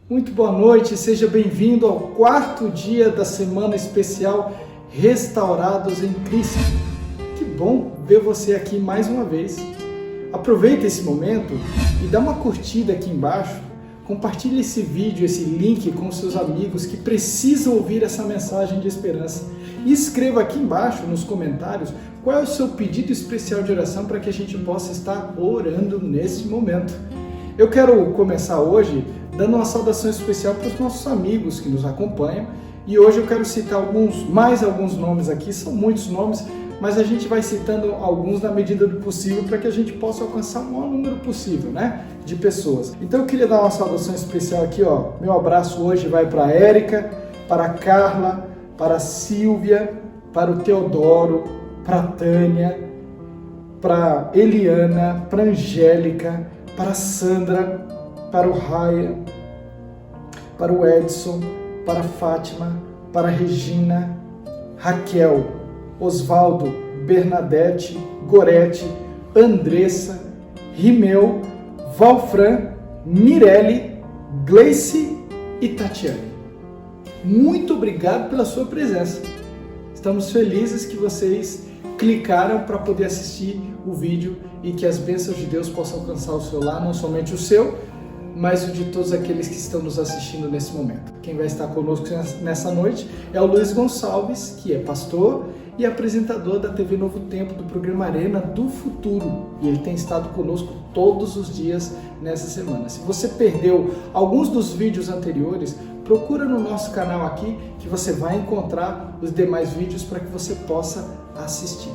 Muito boa noite, seja bem-vindo ao quarto dia da semana especial Restaurados em Cristo. Que bom ver você aqui mais uma vez. Aproveita esse momento e dá uma curtida aqui embaixo, compartilhe esse vídeo, esse link com seus amigos que precisam ouvir essa mensagem de esperança. E escreva aqui embaixo nos comentários qual é o seu pedido especial de oração para que a gente possa estar orando nesse momento. Eu quero começar hoje dando uma saudação especial para os nossos amigos que nos acompanham. E hoje eu quero citar mais alguns nomes aqui, são muitos nomes, mas a gente vai citando alguns na medida do possível para que a gente possa alcançar o maior número possível, de pessoas. Então eu queria dar uma saudação especial aqui, Meu abraço hoje vai para a Érica, para a Carla, para a Silvia, para o Teodoro, para a Tânia, para a Eliana, para a Angélica, para a Sandra, para o Ryan, para o Edson, para a Fátima, para a Regina, Raquel, Osvaldo, Bernadette, Gorete, Andressa, Rimeu, Valfran, Mirelle, Gleice e Tatiane. Muito obrigado pela sua presença. Estamos felizes que vocês clicaram para poder assistir o vídeo e que as bênçãos de Deus possam alcançar o seu lar, não somente o seu, mas o de todos aqueles que estão nos assistindo nesse momento. Quem vai estar conosco nessa noite é o Luiz Gonçalves, que é pastor e apresentador da TV Novo Tempo, do programa Arena do Futuro. E ele tem estado conosco todos os dias nessa semana. Se você perdeu alguns dos vídeos anteriores, procura no nosso canal aqui que você vai encontrar os demais vídeos para que você possa assistir.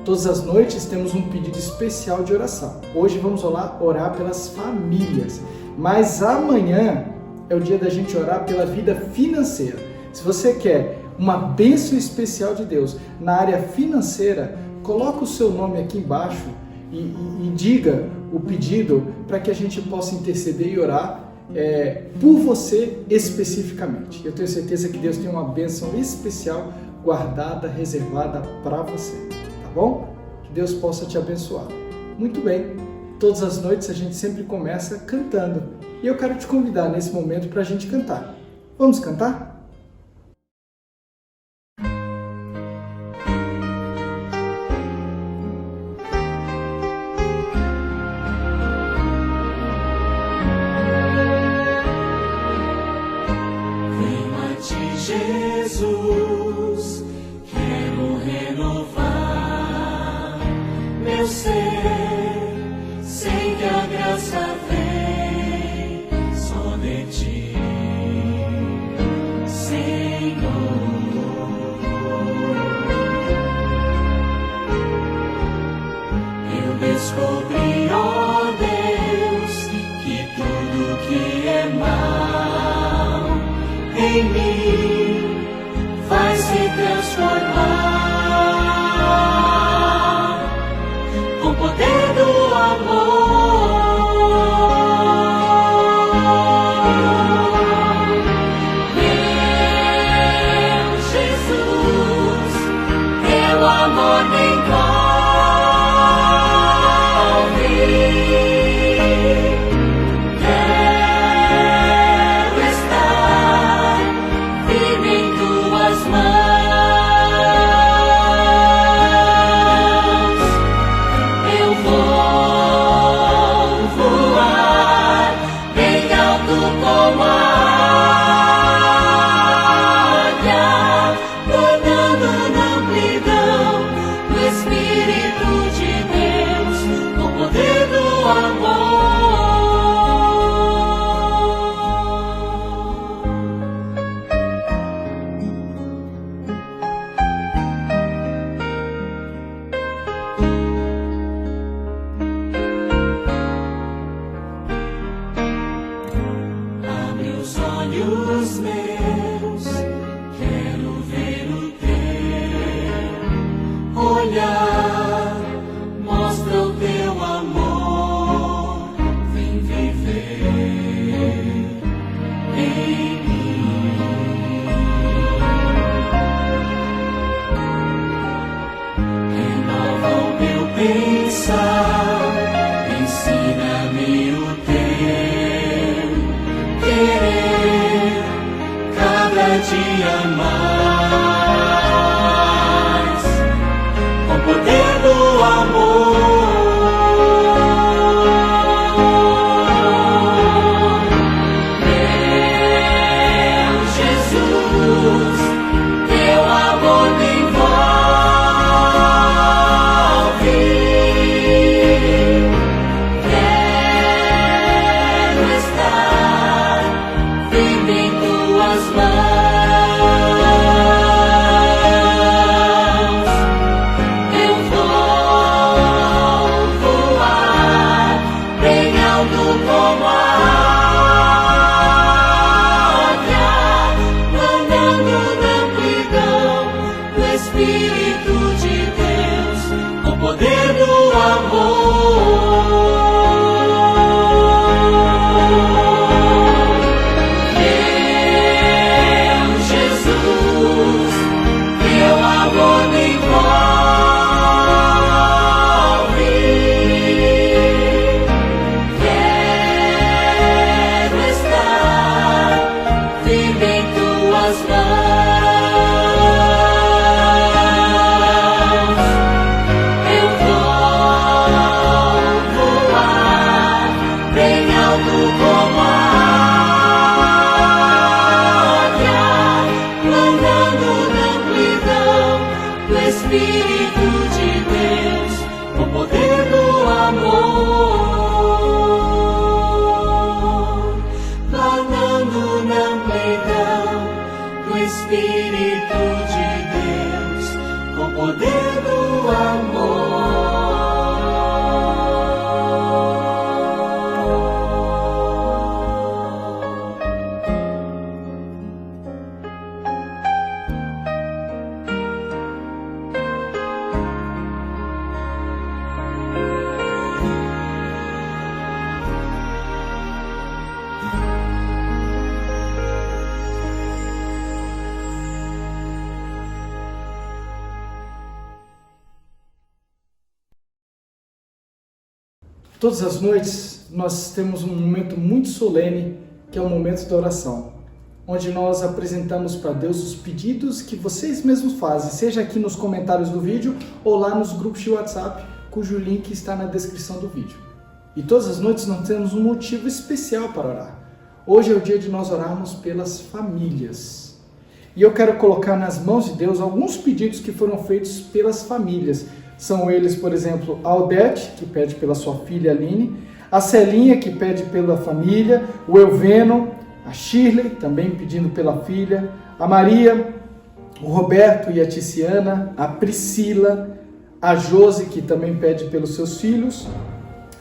Todas as noites temos um pedido especial de oração. Hoje vamos orar pelas famílias, mas amanhã é o dia da gente orar pela vida financeira. Se você quer uma bênção especial de Deus na área financeira, coloca o seu nome aqui embaixo e diga o pedido para que a gente possa interceder e orar por você especificamente. Eu tenho certeza que Deus tem uma bênção especial guardada, reservada para você, tá bom? Que Deus possa te abençoar. Muito bem, todas as noites a gente sempre começa cantando e eu quero te convidar nesse momento para a gente cantar. Vamos cantar? Jesus, quero renovar meu ser, sei que a graça vem só de ti, Senhor. Eu descobri, ó Deus, que tudo que é mal em mim vai se transformar com o poder do amor. Meu Jesus, teu amor me envolve. Quero estar firme em tuas mãos. Eu vou voar bem alto como a águia, rodando na amplidão do Espírito de Deus, com o poder do amor. Abre os olhos meus, quero ver o teu olhar, mostra o teu amor, vem viver em mim. Renova o meu pensar, ensina-me o teu querer. dia mais, com o poder do amor. Meu Jesus, teu amor me envolve. Quero estar firme em tuas mãos. Eu vou voar bem alto como a águia, andando na amplidão do Espírito de Deus, com o poder do amor. Meu Jesus, teu amor me envolve. Quero estar firme em tuas mãos. Eu vou voar bem alto como a águia, andando na amplidão do Espírito de Deus, com o poder do amor. Andando na amplidão do Espírito de Deus, com o poder do amor. Todas as noites nós temos um momento muito solene, que é o momento da oração, onde nós apresentamos para Deus os pedidos que vocês mesmos fazem, seja aqui nos comentários do vídeo ou lá nos grupos de WhatsApp, cujo link está na descrição do vídeo. E todas as noites nós temos um motivo especial para orar. Hoje é o dia de nós orarmos pelas famílias. E eu quero colocar nas mãos de Deus alguns pedidos que foram feitos pelas famílias. São eles, por exemplo, a Aldete, que pede pela sua filha Aline, a Celinha, que pede pela família, o Elveno, a Shirley, também pedindo pela filha, a Maria, o Roberto e a Ticiana, a Priscila, a Josi, que também pede pelos seus filhos,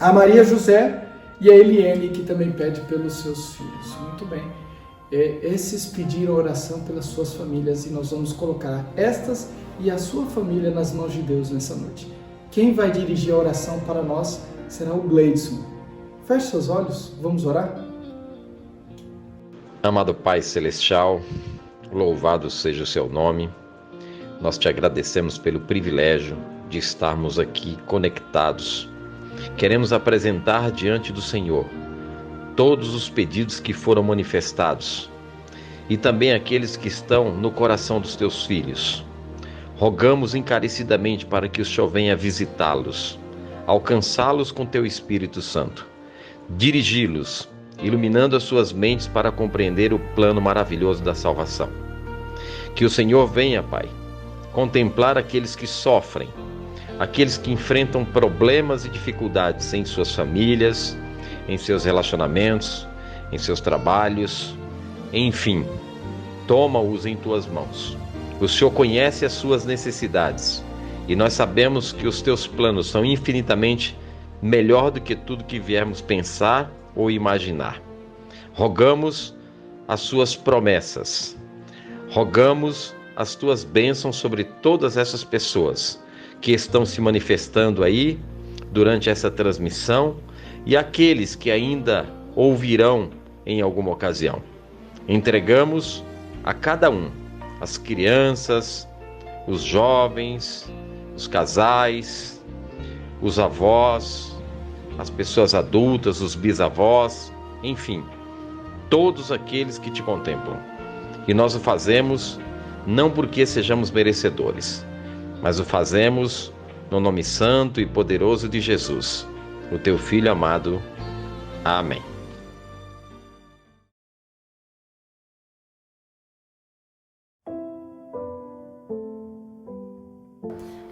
a Maria José e a Eliane, que também pede pelos seus filhos. Muito bem. Esses pediram oração pelas suas famílias e nós vamos colocar estas e a sua família nas mãos de Deus nessa noite. Quem vai dirigir a oração para nós será o Gleidson. Feche seus olhos, vamos orar? Amado Pai Celestial, louvado seja o seu nome. Nós te agradecemos pelo privilégio de estarmos aqui conectados. Queremos apresentar diante do Senhor todos os pedidos que foram manifestados e também aqueles que estão no coração dos teus filhos. Rogamos encarecidamente para que o Senhor venha visitá-los, alcançá-los com teu Espírito Santo, dirigi-los, iluminando as suas mentes para compreender o plano maravilhoso da salvação. Que o Senhor venha, Pai, contemplar aqueles que sofrem, aqueles que enfrentam problemas e dificuldades em suas famílias, em seus relacionamentos, em seus trabalhos, enfim, toma-os em tuas mãos. O Senhor conhece as suas necessidades e nós sabemos que os teus planos são infinitamente melhor do que tudo que viermos pensar ou imaginar. Rogamos as suas promessas, rogamos as tuas bênçãos sobre todas essas pessoas que estão se manifestando aí durante essa transmissão e aqueles que ainda ouvirão em alguma ocasião. Entregamos a cada um, as crianças, os jovens, os casais, os avós, as pessoas adultas, os bisavós, enfim, todos aqueles que te contemplam. E nós o fazemos não porque sejamos merecedores, mas o fazemos no nome santo e poderoso de Jesus, o teu Filho amado. Amém.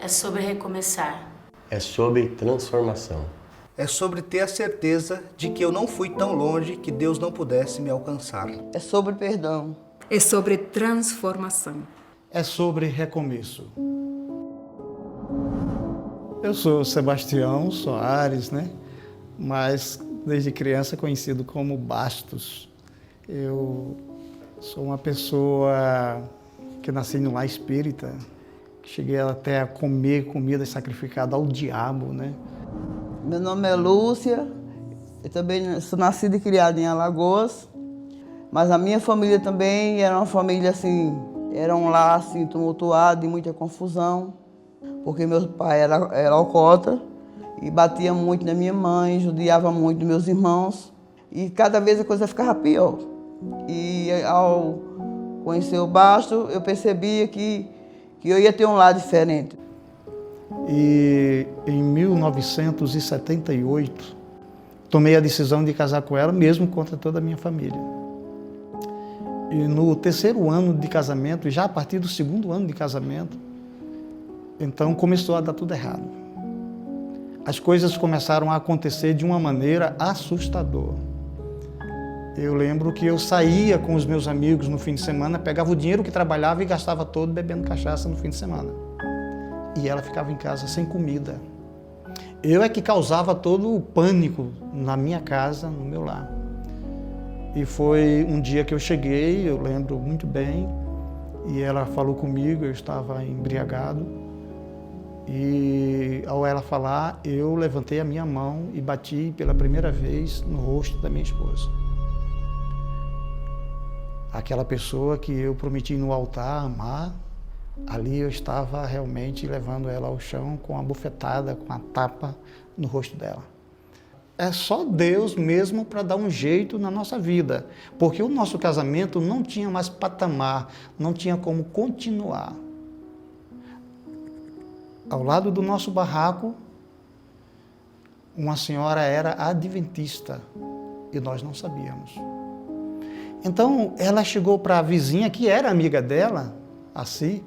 É sobre recomeçar. É sobre transformação. É sobre ter a certeza de que eu não fui tão longe que Deus não pudesse me alcançar. É sobre perdão. É sobre transformação. É sobre recomeço. Eu sou Sebastião Soares, mas desde criança conhecido como Bastos. Eu sou uma pessoa que nasci no lar espírita, cheguei até a comer comida sacrificada ao diabo, Meu nome é Lúcia, eu também sou nascida e criada em Alagoas, mas a minha família também era uma família era um lar tumultuado, de muita confusão, porque meu pai era alcoólatra e batia muito na minha mãe, judiava muito dos meus irmãos, e cada vez a coisa ficava pior. E ao conhecer o Basto, eu percebia que eu ia ter um lar diferente. E em 1978, tomei a decisão de casar com ela, mesmo contra toda a minha família. E no terceiro ano de casamento, já a partir do segundo ano de casamento, então começou a dar tudo errado. As coisas começaram a acontecer de uma maneira assustadora. Eu lembro que eu saía com os meus amigos no fim de semana, pegava o dinheiro que trabalhava e gastava todo bebendo cachaça no fim de semana. E ela ficava em casa sem comida. Eu é que causava todo o pânico na minha casa, no meu lar. E foi um dia que eu cheguei, eu lembro muito bem, e ela falou comigo, eu estava embriagado. E ao ela falar, eu levantei a minha mão e bati pela primeira vez no rosto da minha esposa. Aquela pessoa que eu prometi no altar amar, ali eu estava realmente levando ela ao chão com a bufetada, com a tapa no rosto dela. É só Deus mesmo para dar um jeito na nossa vida, porque o nosso casamento não tinha mais patamar, não tinha como continuar. Ao lado do nosso barraco, uma senhora era adventista e nós não sabíamos. Então ela chegou para a vizinha, que era amiga dela, assim,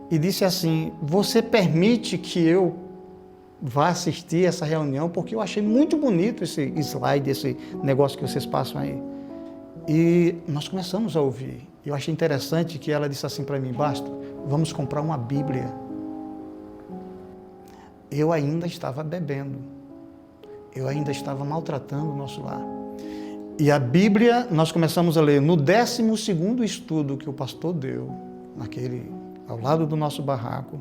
e disse assim: você permite que eu vá assistir essa reunião? Porque eu achei muito bonito esse slide, esse negócio que vocês passam aí. E nós começamos a ouvir. Eu achei interessante que ela disse assim para mim: Basto, vamos comprar uma Bíblia. Eu ainda estava bebendo. Eu ainda estava maltratando o nosso lar. E a Bíblia, nós começamos a ler no 12º estudo que o pastor deu, ao lado do nosso barraco.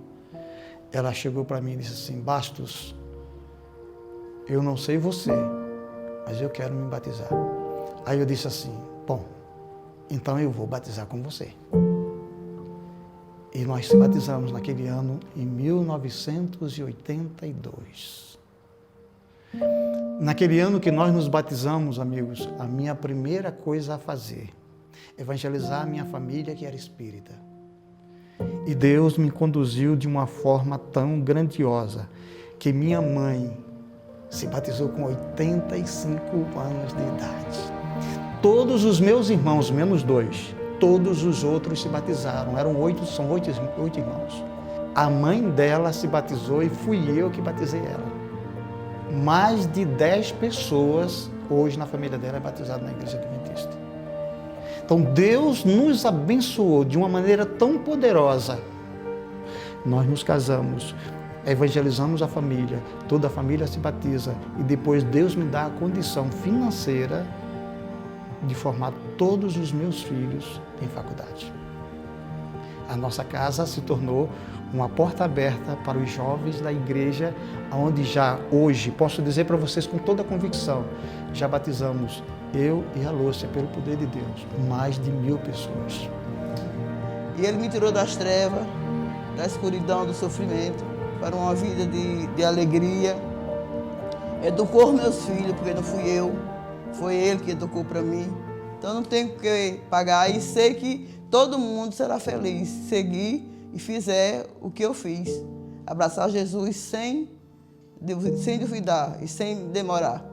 Ela chegou para mim e disse assim: Bastos, eu não sei você, mas eu quero me batizar. Aí eu disse assim: bom, então eu vou batizar com você. E nós se batizamos naquele ano, em 1982. Naquele ano que nós nos batizamos, amigos, a minha primeira coisa a fazer, evangelizar a minha família que era espírita. E Deus me conduziu de uma forma tão grandiosa que minha mãe se batizou com 85 anos de idade. Todos os meus irmãos, menos 2, todos os outros se batizaram. São 8 irmãos. A mãe dela se batizou e fui eu que batizei ela. Mais de 10 pessoas hoje na família dela é batizada na Igreja Adventista. Então Deus nos abençoou de uma maneira tão poderosa. Nós nos casamos, evangelizamos a família, toda a família se batiza e depois Deus me dá a condição financeira de formar todos os meus filhos em faculdade. A nossa casa se tornou uma porta aberta para os jovens da igreja, onde já hoje, posso dizer para vocês com toda a convicção, já batizamos eu e a Lúcia, pelo poder de Deus, mais de 1000 pessoas. E Ele me tirou das trevas, da escuridão, do sofrimento, para uma vida de alegria. Educou meus filhos, porque não fui eu, foi Ele que educou para mim. Então não tenho que pagar. E sei que todo mundo será feliz se seguir e fizer o que eu fiz. Abraçar Jesus sem duvidar e sem demorar.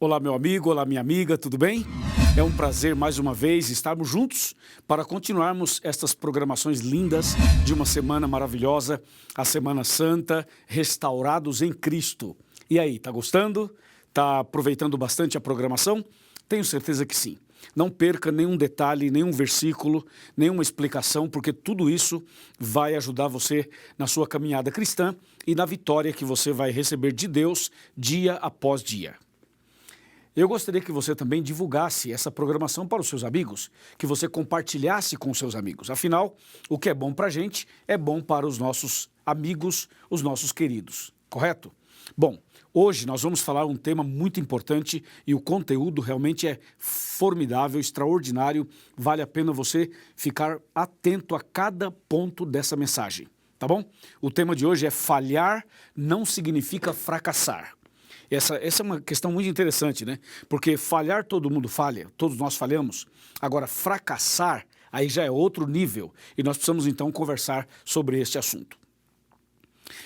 Olá, meu amigo, olá, minha amiga, tudo bem? É um prazer, mais uma vez, estarmos juntos para continuarmos estas programações lindas de uma semana maravilhosa, a Semana Santa, restaurados em Cristo. E aí, tá gostando? Tá aproveitando bastante a programação? Tenho certeza que sim. Não perca nenhum detalhe, nenhum versículo, nenhuma explicação, porque tudo isso vai ajudar você na sua caminhada cristã e na vitória que você vai receber de Deus dia após dia. Eu gostaria que você também divulgasse essa programação para os seus amigos, que você compartilhasse com os seus amigos. Afinal, o que é bom para a gente é bom para os nossos amigos, os nossos queridos, correto? Bom, hoje nós vamos falar um tema muito importante e o conteúdo realmente é formidável, extraordinário. Vale a pena você ficar atento a cada ponto dessa mensagem, tá bom? O tema de hoje é falhar não significa fracassar. Essa é uma questão muito interessante, né? Porque falhar todo mundo falha, todos nós falhamos. Agora, fracassar, aí já é outro nível e nós precisamos então conversar sobre este assunto.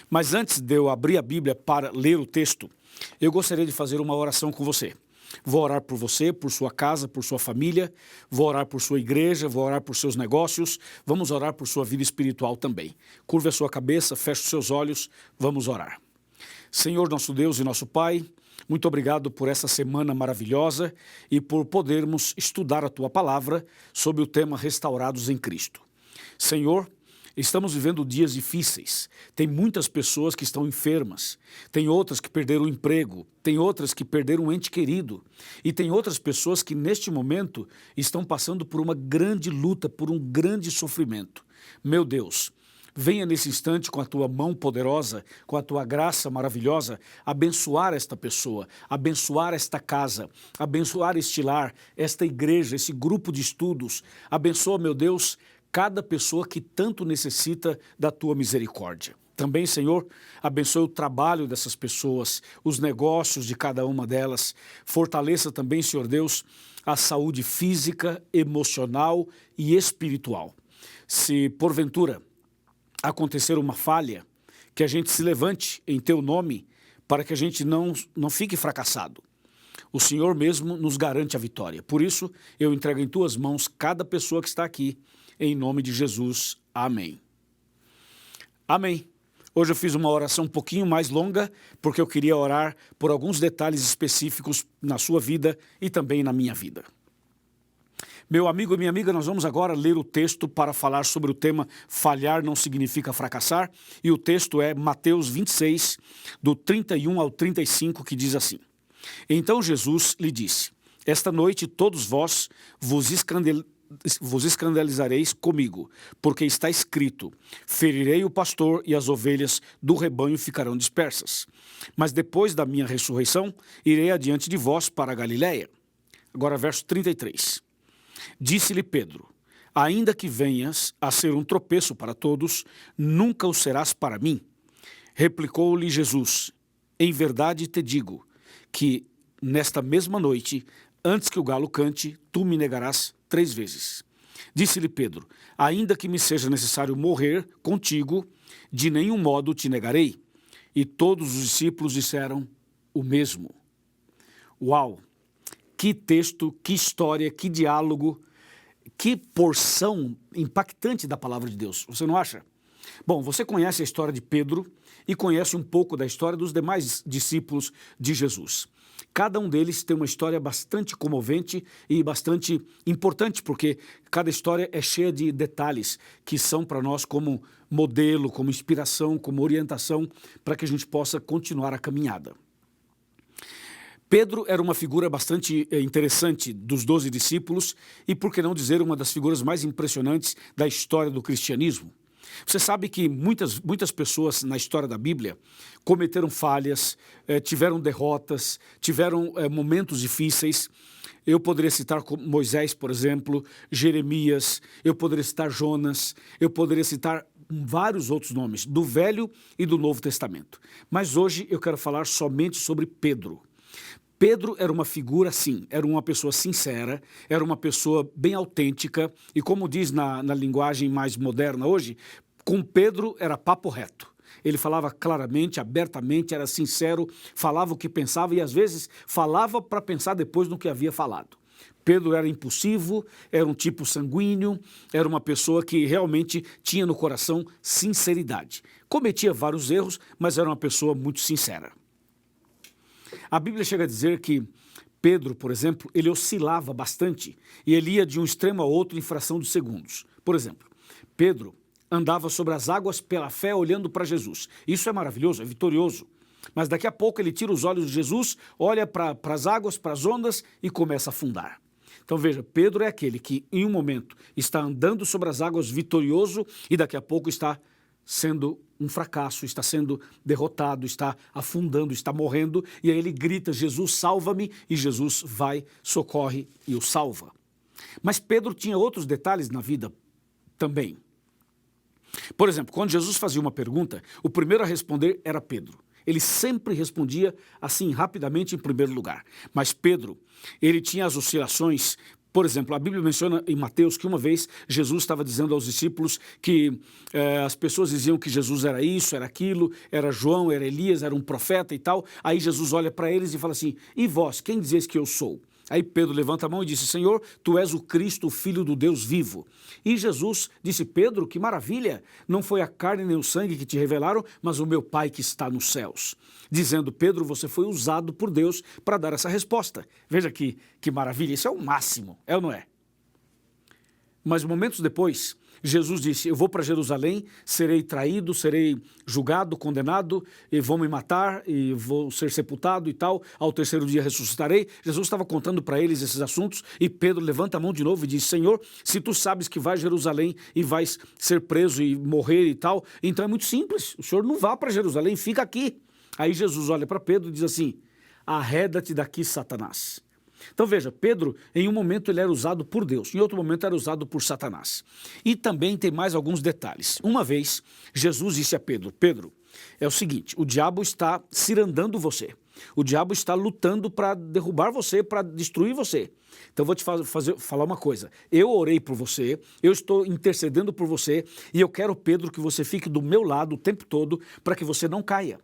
Mas antes de eu abrir a Bíblia para ler o texto, eu gostaria de fazer uma oração com você. Vou orar por você, por sua casa, por sua família, vou orar por sua igreja, vou orar por seus negócios, vamos orar por sua vida espiritual também. Curva a sua cabeça, feche os seus olhos, vamos orar. Senhor, nosso Deus e nosso Pai, muito obrigado por essa semana maravilhosa e por podermos estudar a Tua Palavra sobre o tema Restaurados em Cristo. Senhor, estamos vivendo dias difíceis, tem muitas pessoas que estão enfermas, tem outras que perderam o emprego, tem outras que perderam um ente querido e tem outras pessoas que neste momento estão passando por uma grande luta, por um grande sofrimento. Meu Deus, venha nesse instante com a Tua mão poderosa, com a Tua graça maravilhosa, abençoar esta pessoa, abençoar esta casa, abençoar este lar, esta igreja, esse grupo de estudos. Abençoa, meu Deus, cada pessoa que tanto necessita da Tua misericórdia. Também, Senhor, abençoe o trabalho dessas pessoas, os negócios de cada uma delas. Fortaleça também, Senhor Deus, a saúde física, emocional e espiritual. Se, porventura, acontecer uma falha, que a gente se levante em Teu nome para que a gente não fique fracassado. O Senhor mesmo nos garante a vitória. Por isso, eu entrego em Tuas mãos cada pessoa que está aqui, em nome de Jesus. Amém. Amém. Hoje eu fiz uma oração um pouquinho mais longa, porque eu queria orar por alguns detalhes específicos na sua vida e também na minha vida. Meu amigo e minha amiga, nós vamos agora ler o texto para falar sobre o tema falhar não significa fracassar. E o texto é Mateus 26, do 31 ao 35, que diz assim: Então Jesus lhe disse, esta noite todos vós vos escandalizareis comigo, porque está escrito, ferirei o pastor e as ovelhas do rebanho ficarão dispersas. Mas depois da minha ressurreição, irei adiante de vós para a Galiléia. Agora verso 33. Disse-lhe Pedro, ainda que venhas a ser um tropeço para todos, nunca o serás para mim. Replicou-lhe Jesus, em verdade te digo, que nesta mesma noite, antes que o galo cante, tu me negarás 3 vezes. Disse-lhe Pedro, ainda que me seja necessário morrer contigo, de nenhum modo te negarei. E todos os discípulos disseram o mesmo. Uau! Que texto, que história, que diálogo, que porção impactante da palavra de Deus, você não acha? Bom, você conhece a história de Pedro e conhece um pouco da história dos demais discípulos de Jesus. Cada um deles tem uma história bastante comovente e bastante importante, porque cada história é cheia de detalhes que são para nós como modelo, como inspiração, como orientação, para que a gente possa continuar a caminhada. Pedro era uma figura bastante interessante dos 12 discípulos e, por que não dizer, uma das figuras mais impressionantes da história do cristianismo. Você sabe que muitas pessoas na história da Bíblia cometeram falhas, tiveram derrotas, tiveram momentos difíceis. Eu poderia citar Moisés, por exemplo, Jeremias, eu poderia citar Jonas, eu poderia citar vários outros nomes, do Velho e do Novo Testamento. Mas hoje eu quero falar somente sobre Pedro. Pedro era uma figura, sim, era uma pessoa sincera, era uma pessoa bem autêntica e, como diz na linguagem mais moderna hoje, com Pedro era papo reto. Ele falava claramente, abertamente, era sincero, falava o que pensava e às vezes falava para pensar depois no que havia falado. Pedro era impulsivo, era um tipo sanguíneo, era uma pessoa que realmente tinha no coração sinceridade. Cometia vários erros, mas era uma pessoa muito sincera. A Bíblia chega a dizer que Pedro, por exemplo, ele oscilava bastante e ele ia de um extremo ao outro em fração de segundos. Por exemplo, Pedro andava sobre as águas pela fé olhando para Jesus. Isso é maravilhoso, é vitorioso. Mas daqui a pouco ele tira os olhos de Jesus, olha para as águas, para as ondas e começa a afundar. Então veja, Pedro é aquele que em um momento está andando sobre as águas vitorioso e daqui a pouco está sendo um fracasso, está sendo derrotado, está afundando, está morrendo, e aí ele grita, Jesus, salva-me, e Jesus vai, socorre e o salva. Mas Pedro tinha outros detalhes na vida também. Por exemplo, quando Jesus fazia uma pergunta, o primeiro a responder era Pedro. Ele sempre respondia assim, rapidamente, em primeiro lugar. Mas Pedro, ele tinha as oscilações. Por exemplo, a Bíblia menciona em Mateus que uma vez Jesus estava dizendo aos discípulos que as pessoas diziam que Jesus era isso, era aquilo, era João, era Elias, era um profeta e tal. Aí Jesus olha para eles e fala assim, e vós, quem dizeis que eu sou? Aí Pedro levanta a mão e disse, Senhor, tu és o Cristo, o Filho do Deus vivo. E Jesus disse, Pedro, que maravilha, não foi a carne nem o sangue que te revelaram, mas o meu Pai que está nos céus. Dizendo, Pedro, você foi usado por Deus para dar essa resposta. Veja que maravilha, isso é o máximo, é ou não é? Mas momentos depois, Jesus disse, eu vou para Jerusalém, serei traído, serei julgado, condenado, e vão me matar, e vou ser sepultado e tal, ao terceiro dia ressuscitarei. Jesus estava contando para eles esses assuntos, e Pedro levanta a mão de novo e diz, Senhor, se tu sabes que vais a Jerusalém e vais ser preso e morrer e tal, então é muito simples, o Senhor não vá para Jerusalém, fica aqui. Aí Jesus olha para Pedro e diz assim, arreda-te daqui, Satanás. Então veja, Pedro, em um momento ele era usado por Deus, em outro momento era usado por Satanás. E também tem mais alguns detalhes. Uma vez, Jesus disse a Pedro, Pedro, é o seguinte, o diabo está cirandando você. O diabo está lutando para derrubar você, para destruir você. Então eu vou te falar uma coisa, eu orei por você, eu estou intercedendo por você e eu quero, Pedro, que você fique do meu lado o tempo todo para que você não caia.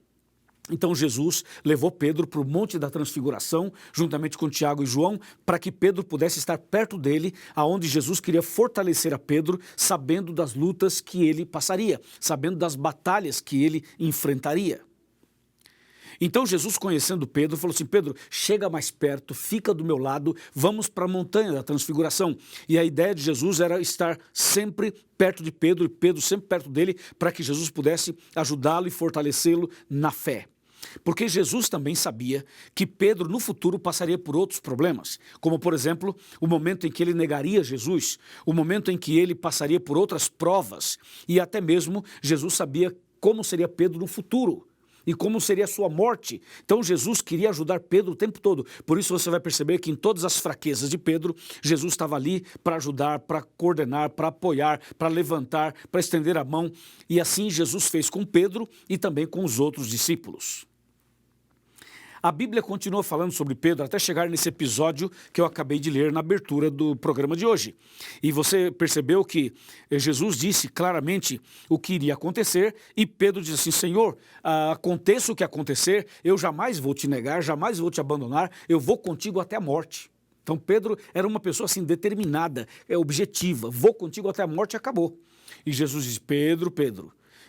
Então Jesus levou Pedro para o Monte da Transfiguração, juntamente com Tiago e João, para que Pedro pudesse estar perto dele, aonde Jesus queria fortalecer a Pedro, sabendo das lutas que ele passaria, sabendo das batalhas que ele enfrentaria. Então Jesus, conhecendo Pedro, falou assim, Pedro, chega mais perto, fica do meu lado, vamos para a Montanha da Transfiguração. E a ideia de Jesus era estar sempre perto de Pedro, e Pedro sempre perto dele, para que Jesus pudesse ajudá-lo e fortalecê-lo na fé. Porque Jesus também sabia que Pedro no futuro passaria por outros problemas, como por exemplo, o momento em que ele negaria Jesus, o momento em que ele passaria por outras provas, e até mesmo Jesus sabia como seria Pedro no futuro e como seria a sua morte. Então Jesus queria ajudar Pedro o tempo todo. Por isso você vai perceber que em todas as fraquezas de Pedro, Jesus estava ali para ajudar, para coordenar, para apoiar, para levantar, para estender a mão. E assim Jesus fez com Pedro e também com os outros discípulos. A Bíblia continua falando sobre Pedro até chegar nesse episódio que eu acabei de ler na abertura do programa de hoje. E você percebeu que Jesus disse claramente o que iria acontecer e Pedro disse assim, Senhor, aconteça o que acontecer, eu jamais vou te negar, jamais vou te abandonar, eu vou contigo até a morte. Então Pedro era uma pessoa assim determinada, objetiva, vou contigo até a morte e acabou. E Jesus disse, Pedro,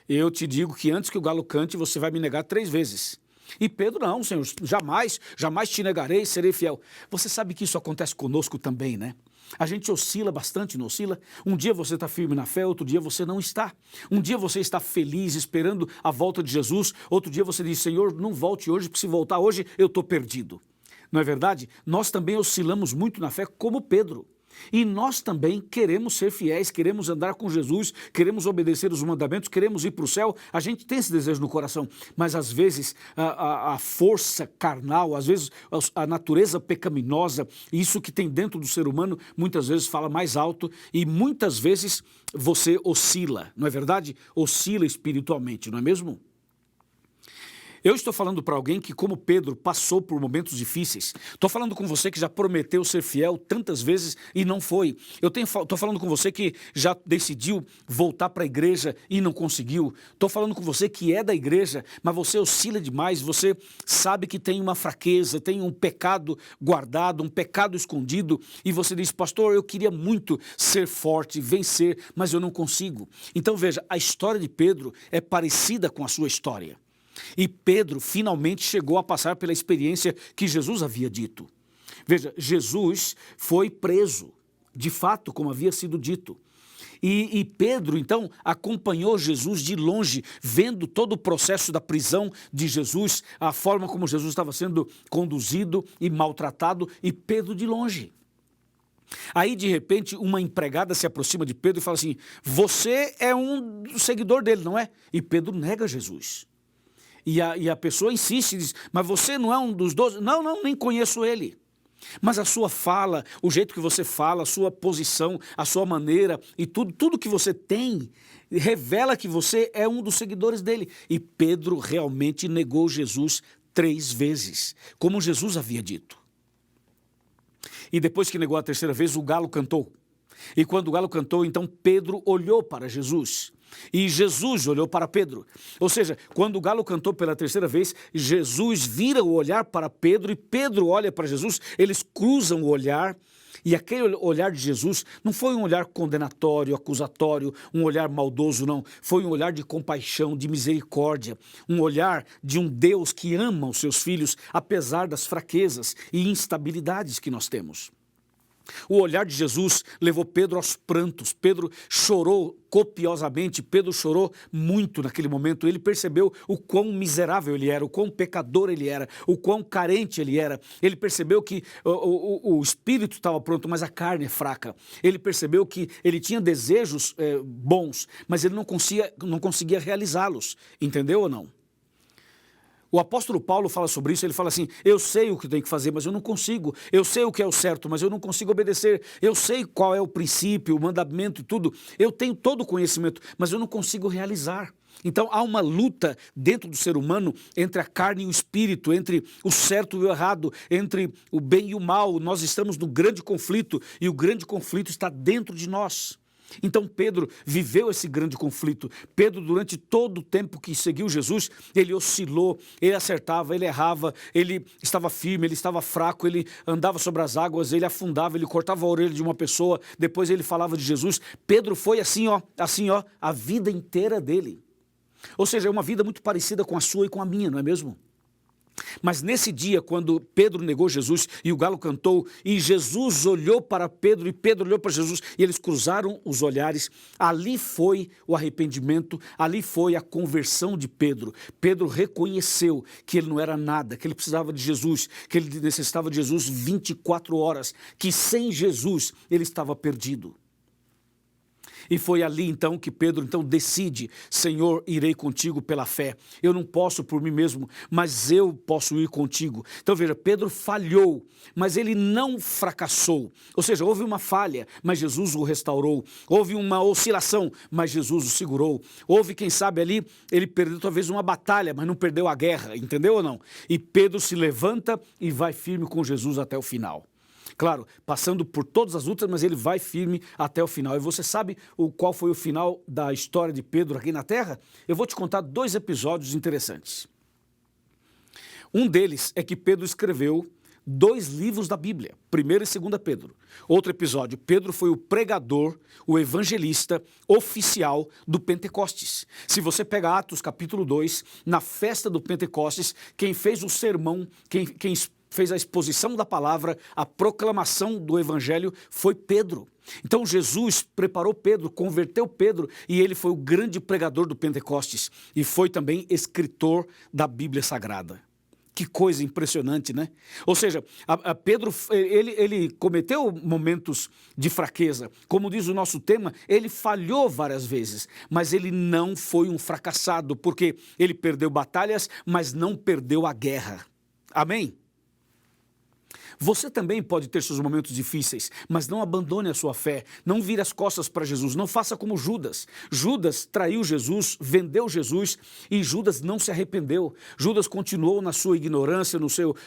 eu te digo que antes que o galo cante você vai me negar 3 vezes. E Pedro, não, Senhor, jamais te negarei, serei fiel. Você sabe que isso acontece conosco também, né? A gente oscila bastante, não oscila? Um dia você está firme na fé, outro dia você não está. Um dia você está feliz, esperando a volta de Jesus, outro dia você diz, Senhor, não volte hoje, porque se voltar hoje eu estou perdido. Não é verdade? Nós também oscilamos muito na fé como Pedro. E nós também queremos ser fiéis, queremos andar com Jesus, queremos obedecer os mandamentos, queremos ir para o céu. A gente tem esse desejo no coração, mas às vezes a força carnal, às vezes a natureza pecaminosa, isso que tem dentro do ser humano, muitas vezes fala mais alto e muitas vezes você oscila, não é verdade? Oscila espiritualmente, não é mesmo? Eu estou falando para alguém que, como Pedro, passou por momentos difíceis. Estou falando com você que já prometeu ser fiel tantas vezes e não foi. Estou falando com você que já decidiu voltar para a igreja e não conseguiu. Estou falando com você que é da igreja, mas você oscila demais. Você sabe que tem uma fraqueza, tem um pecado guardado, um pecado escondido. E você diz, pastor, eu queria muito ser forte, vencer, mas eu não consigo. Então veja, a história de Pedro é parecida com a sua história. E Pedro finalmente chegou a passar pela experiência que Jesus havia dito. Veja, Jesus foi preso, de fato, como havia sido dito. E Pedro, então, acompanhou Jesus de longe, vendo todo o processo da prisão de Jesus, a forma como Jesus estava sendo conduzido e maltratado, e Pedro de longe. Aí, de repente, uma empregada se aproxima de Pedro e fala assim, você é um seguidor dele, não é? E Pedro nega Jesus. E a pessoa insiste, diz, mas você não é um dos 12? Não, nem conheço ele. Mas a sua fala, o jeito que você fala, a sua posição, a sua maneira e tudo que você tem, revela que você é um dos seguidores dele. E Pedro realmente negou Jesus 3 vezes, como Jesus havia dito. E depois que negou a 3ª vez, o galo cantou. E quando o galo cantou, então Pedro olhou para Jesus. E Jesus olhou para Pedro. Ou seja, quando o galo cantou pela 3ª vez, Jesus vira o olhar para Pedro e Pedro olha para Jesus, eles cruzam o olhar e aquele olhar de Jesus não foi um olhar condenatório, acusatório, um olhar maldoso, não. Foi um olhar de compaixão, de misericórdia, um olhar de um Deus que ama os seus filhos, apesar das fraquezas e instabilidades que nós temos. O olhar de Jesus levou Pedro aos prantos. Pedro chorou copiosamente, Pedro chorou muito naquele momento. Ele percebeu o quão miserável ele era, o quão pecador ele era, o quão carente ele era. Ele percebeu que o espírito estava pronto, mas a carne é fraca. Ele percebeu que ele tinha desejos bons, mas ele não conseguia realizá-los. Entendeu ou não? O apóstolo Paulo fala sobre isso, ele fala assim, eu sei o que tenho que fazer, mas eu não consigo. Eu sei o que é o certo, mas eu não consigo obedecer. Eu sei qual é o princípio, o mandamento e tudo. Eu tenho todo o conhecimento, mas eu não consigo realizar. Então há uma luta dentro do ser humano entre a carne e o espírito, entre o certo e o errado, entre o bem e o mal. Nós estamos no grande conflito e o grande conflito está dentro de nós. Então Pedro viveu esse grande conflito. Pedro, durante todo o tempo que seguiu Jesus, ele oscilou, ele acertava, ele errava, ele estava firme, ele estava fraco, ele andava sobre as águas, ele afundava, ele cortava a orelha de uma pessoa, depois ele falava de Jesus. Pedro foi assim, a vida inteira dele. Ou seja, é uma vida muito parecida com a sua e com a minha, não é mesmo? Mas nesse dia, quando Pedro negou Jesus e o galo cantou, e Jesus olhou para Pedro e Pedro olhou para Jesus e eles cruzaram os olhares, ali foi o arrependimento, ali foi a conversão de Pedro. Pedro reconheceu que ele não era nada, que ele precisava de Jesus, que ele necessitava de Jesus 24 horas, que sem Jesus ele estava perdido. E foi ali então que Pedro decide, Senhor, irei contigo pela fé. Eu não posso por mim mesmo, mas eu posso ir contigo. Então veja, Pedro falhou, mas ele não fracassou. Ou seja, houve uma falha, mas Jesus o restaurou. Houve uma oscilação, mas Jesus o segurou. Houve, quem sabe ali, ele perdeu talvez uma batalha, mas não perdeu a guerra, entendeu ou não? E Pedro se levanta e vai firme com Jesus até o final. Claro, passando por todas as lutas, mas ele vai firme até o final. E você sabe qual foi o final da história de Pedro aqui na Terra? Eu vou te contar 2 episódios interessantes. Um deles é que Pedro escreveu 2 livros da Bíblia, 1º e 2º Pedro. Outro episódio, Pedro foi o pregador, o evangelista oficial do Pentecostes. Se você pega Atos capítulo 2, na festa do Pentecostes, quem fez o sermão, quem fez a exposição da palavra, a proclamação do evangelho foi Pedro. Então Jesus preparou Pedro, converteu Pedro e ele foi o grande pregador do Pentecostes e foi também escritor da Bíblia Sagrada. Que coisa impressionante, né? Ou seja, Pedro, ele cometeu momentos de fraqueza. Como diz o nosso tema, ele falhou várias vezes, mas ele não foi um fracassado, porque ele perdeu batalhas, mas não perdeu a guerra. Amém? Você também pode ter seus momentos difíceis, mas não abandone a sua fé, não vire as costas para Jesus, não faça como Judas. Judas traiu Jesus, vendeu Jesus e Judas não se arrependeu. Judas continuou na sua ignorância,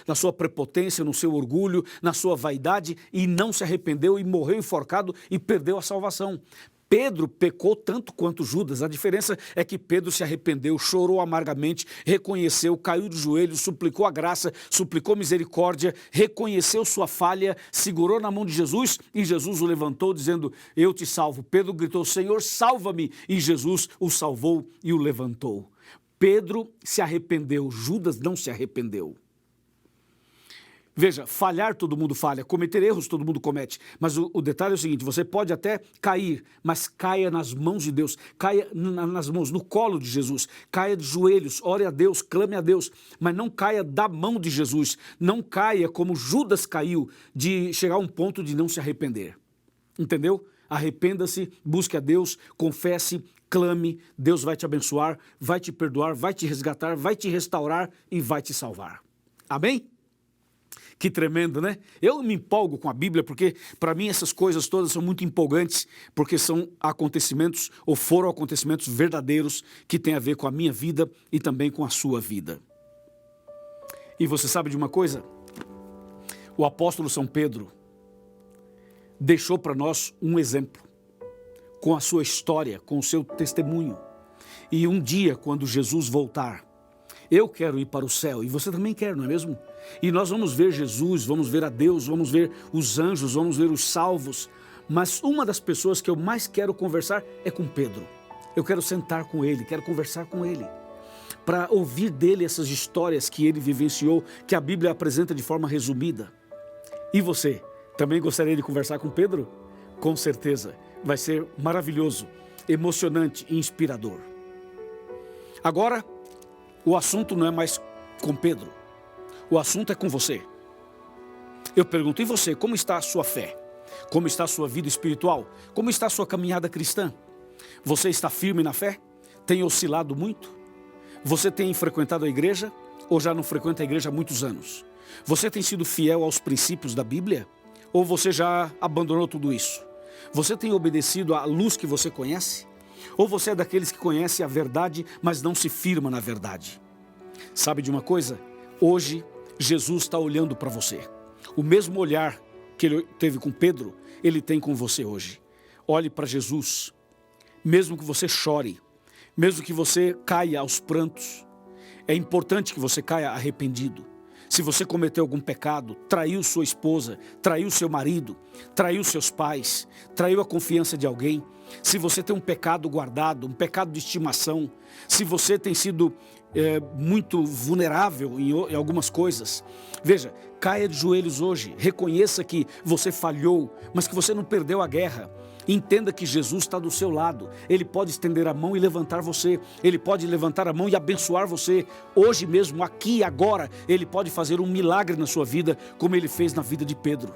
na sua prepotência, no seu orgulho, na sua vaidade e não se arrependeu e morreu enforcado e perdeu a salvação. Pedro pecou tanto quanto Judas, a diferença é que Pedro se arrependeu, chorou amargamente, reconheceu, caiu de joelhos, suplicou a graça, suplicou misericórdia, reconheceu sua falha, segurou na mão de Jesus e Jesus o levantou dizendo, eu te salvo. Pedro gritou, Senhor, salva-me, e Jesus o salvou e o levantou. Pedro se arrependeu, Judas não se arrependeu. Veja, falhar todo mundo falha, cometer erros todo mundo comete, mas o detalhe é o seguinte, você pode até cair, mas caia nas mãos de Deus, caia nas mãos, no colo de Jesus, caia de joelhos, ore a Deus, clame a Deus, mas não caia da mão de Jesus, não caia como Judas caiu, de chegar a um ponto de não se arrepender, entendeu? Arrependa-se, busque a Deus, confesse, clame, Deus vai te abençoar, vai te perdoar, vai te resgatar, vai te restaurar e vai te salvar. Amém? Que tremendo, né? Eu me empolgo com a Bíblia porque, para mim, essas coisas todas são muito empolgantes, porque são acontecimentos, ou foram acontecimentos verdadeiros, que têm a ver com a minha vida e também com a sua vida. E você sabe de uma coisa? O apóstolo São Pedro deixou para nós um exemplo, com a sua história, com o seu testemunho. E um dia, quando Jesus voltar, eu quero ir para o céu, e você também quer, não é mesmo? E nós vamos ver Jesus, vamos ver a Deus, vamos ver os anjos, vamos ver os salvos. Mas uma das pessoas que eu mais quero conversar é com Pedro. Eu quero sentar com ele, quero conversar com ele, para ouvir dele essas histórias que ele vivenciou, que a Bíblia apresenta de forma resumida. E você, também gostaria de conversar com Pedro? Com certeza, vai ser maravilhoso, emocionante e inspirador. Agora, o assunto não é mais com Pedro, o assunto é com você. Eu pergunto, e você, como está a sua fé? Como está a sua vida espiritual? Como está a sua caminhada cristã? Você está firme na fé? Tem oscilado muito? Você tem frequentado a igreja ou já não frequenta a igreja há muitos anos? Você tem sido fiel aos princípios da Bíblia? Ou você já abandonou tudo isso? Você tem obedecido à luz que você conhece? Ou você é daqueles que conhece a verdade, mas não se firma na verdade? Sabe de uma coisa? Hoje, Jesus está olhando para você. O mesmo olhar que ele teve com Pedro, ele tem com você hoje. Olhe para Jesus. Mesmo que você chore, mesmo que você caia aos prantos, é importante que você caia arrependido. Se você cometeu algum pecado, traiu sua esposa, traiu seu marido, traiu seus pais, traiu a confiança de alguém, se você tem um pecado guardado, um pecado de estimação, se você tem sido muito vulnerável em algumas coisas, veja, caia de joelhos hoje, reconheça que você falhou, mas que você não perdeu a guerra. Entenda que Jesus está do seu lado, Ele pode estender a mão e levantar você, Ele pode levantar a mão e abençoar você, hoje mesmo, aqui e agora, Ele pode fazer um milagre na sua vida, como Ele fez na vida de Pedro.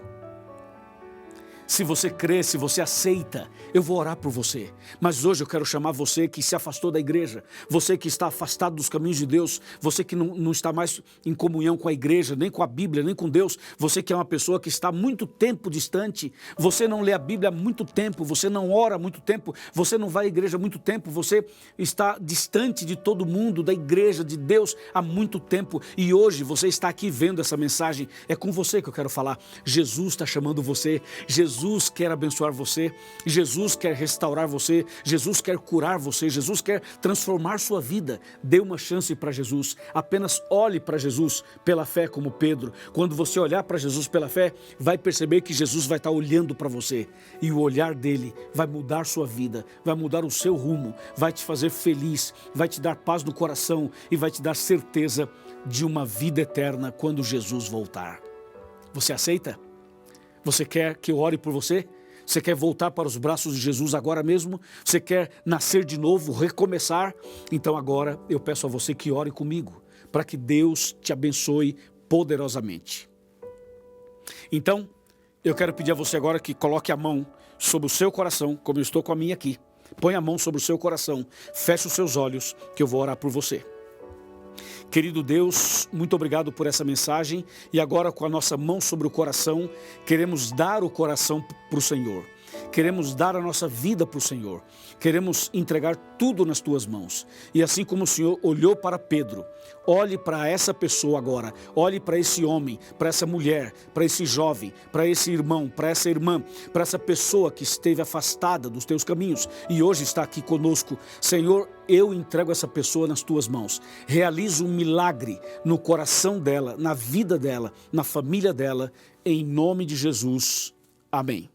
Se você crê, se você aceita, eu vou orar por você. Mas hoje eu quero chamar você que se afastou da igreja, você que está afastado dos caminhos de Deus, você que não está mais em comunhão com a igreja, nem com a Bíblia, nem com Deus, você que é uma pessoa que está há muito tempo distante, você não lê a Bíblia há muito tempo, você não ora há muito tempo, você não vai à igreja há muito tempo, você está distante de todo mundo, da igreja, de Deus há muito tempo, e hoje você está aqui vendo essa mensagem, é com você que eu quero falar. Jesus está chamando você, Jesus quer abençoar você, Jesus quer restaurar você, Jesus quer curar você, Jesus quer transformar sua vida. Dê uma chance para Jesus, apenas olhe para Jesus pela fé como Pedro. Quando você olhar para Jesus pela fé, vai perceber que Jesus vai estar olhando para você e o olhar dele vai mudar sua vida, vai mudar o seu rumo, vai te fazer feliz, vai te dar paz no coração e vai te dar certeza de uma vida eterna quando Jesus voltar. Você aceita? Você quer que eu ore por você? Você quer voltar para os braços de Jesus agora mesmo? Você quer nascer de novo, recomeçar? Então agora eu peço a você que ore comigo, para que Deus te abençoe poderosamente. Então, eu quero pedir a você agora que coloque a mão sobre o seu coração, como eu estou com a minha aqui. Põe a mão sobre o seu coração, feche os seus olhos, que eu vou orar por você. Querido Deus, muito obrigado por essa mensagem e agora com a nossa mão sobre o coração, queremos dar o coração para o Senhor. Queremos dar a nossa vida para o Senhor. Queremos entregar tudo nas tuas mãos. E assim como o Senhor olhou para Pedro, olhe para essa pessoa agora. Olhe para esse homem, para essa mulher, para esse jovem, para esse irmão, para essa irmã, para essa pessoa que esteve afastada dos teus caminhos e hoje está aqui conosco. Senhor, eu entrego essa pessoa nas tuas mãos. Realiza um milagre no coração dela, na vida dela, na família dela. Em nome de Jesus. Amém.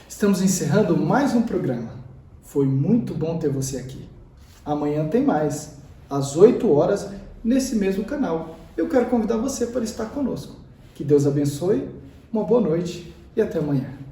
Estamos encerrando mais um programa. Foi muito bom ter você aqui. Amanhã tem mais, às 8 horas, nesse mesmo canal. Eu quero convidar você para estar conosco. Que Deus abençoe, uma boa noite e até amanhã.